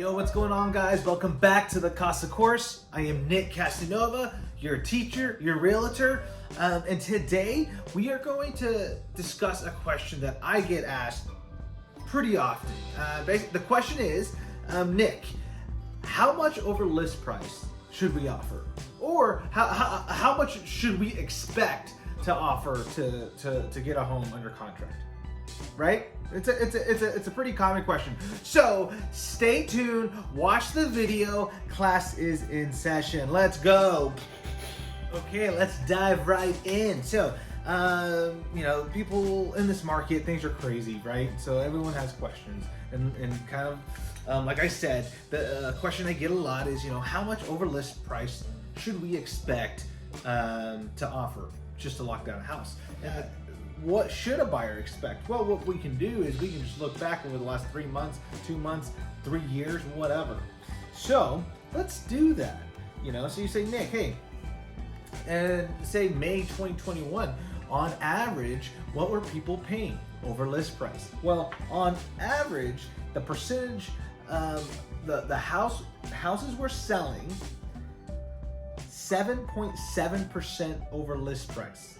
Yo, what's going on, guys? Welcome back to the CASA Course. I am Nick Casanova, your teacher, your realtor, and today we are going to discuss a question that I get asked pretty often. The question is, Nick, how much over list price should we offer? Or how much should we expect to offer to get a home under contract? Right? It's a pretty common question. So stay tuned, watch the video. Class is in session. Let's go. Okay, let's dive right in. So, people in this market, things are crazy, right? So everyone has questions, and kind of like I said, the question I get a lot is, how much over list price should we expect to offer just to lock down a house? What should a buyer expect? Well, what we can do is we can just look back over the last 3 months, 2 months, 3 years, whatever. So let's do that. So you say, Nick, hey, and say May 2021, on average, what were people paying over list price? Well, on average, the percentage, the houses were selling 7.7% over list price.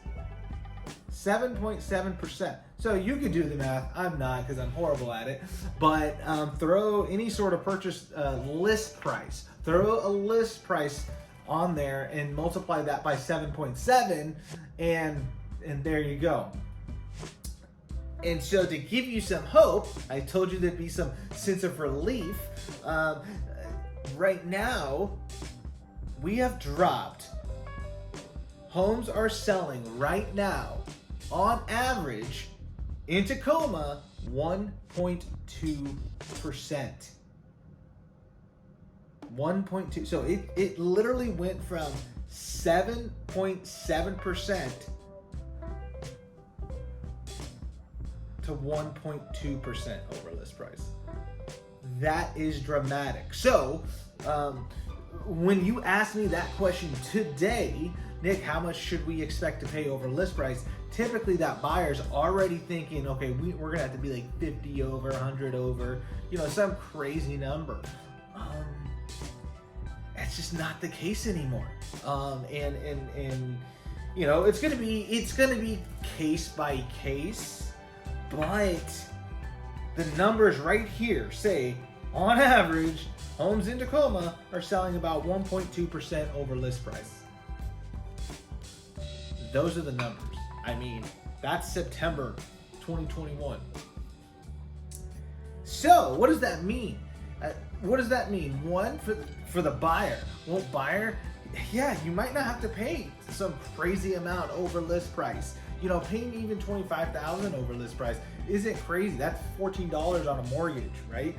7.7%. So you could do the math. I'm not, because I'm horrible at it. But throw any sort of purchase list price. Throw a list price on there and multiply that by 7.7, and there you go. And so to give you some hope, I told you there'd be some sense of relief. Right now, we have dropped. Homes are selling right now, on average, in Tacoma, 1.2%. 1.2. So it literally went from 7.7% to 1.2% over list price. That is dramatic. So when you ask me that question today, Nick, how much should we expect to pay over list price? Typically that buyer's already thinking, okay, we're gonna have to be like 50 over, 100 over, some crazy number. That's just not the case anymore. And it's gonna be case by case, but the numbers right here say, on average, homes in Tacoma are selling about 1.2% over list price. Those are the numbers. I mean, that's September 2021. So, what does that mean? One, for the buyer. Well, buyer, yeah, you might not have to pay some crazy amount over list price. Paying even $25,000 over list price isn't crazy. That's $14 on a mortgage, right?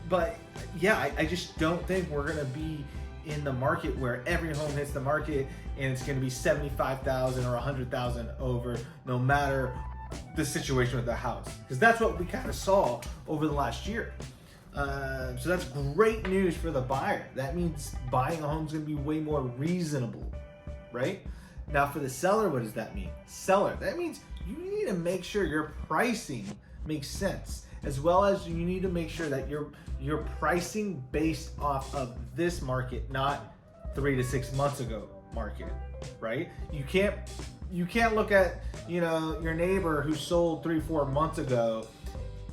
But yeah, I just don't think we're gonna be in the market where every home hits the market and it's going to be $75,000 or $100,000 over, no matter the situation with the house, because that's what we kind of saw over the last year. So that's great news for the buyer. That means buying a home is going to be way more reasonable, right? Now for the seller, what does that mean? Seller, that means you need to make sure your pricing makes sense, as well as you need to make sure that you're pricing based off of this market, not 3 to 6 months ago market, right? You can't look at your neighbor who sold 3-4 months ago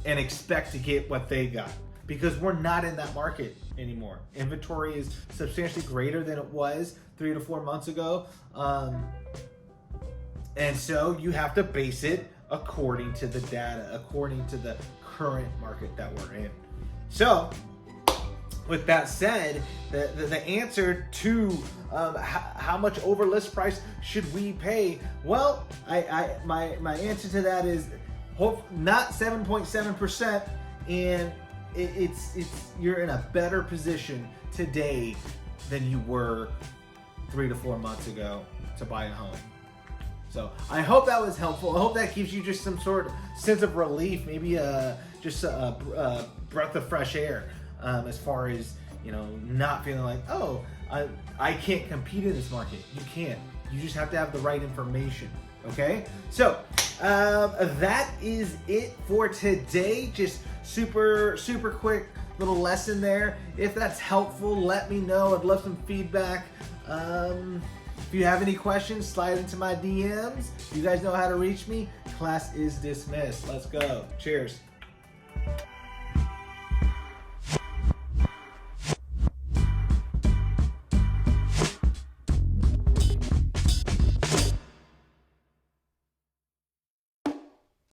and expect to get what they got, because we're not in that market anymore. Inventory is substantially greater than it was 3 to 4 months ago, and so you have to base it according to the data, according to the current market that we're in. So, with that said, the answer to how much over list price should we pay? Well, my answer to that is not 7.7%, and it's you're in a better position today than you were 3 to 4 months ago to buy a home. So I hope that was helpful. I hope that gives you just some sort of sense of relief, maybe just a breath of fresh air, as far as not feeling like, oh, I can't compete in this market. You can't. You just have to have the right information. Okay, so that is it for today. Just super quick little lesson there. If that's helpful, let me know. I'd love some feedback. If you have any questions, slide into my DMs. You guys know how to reach me. Class is dismissed. Let's go. Cheers.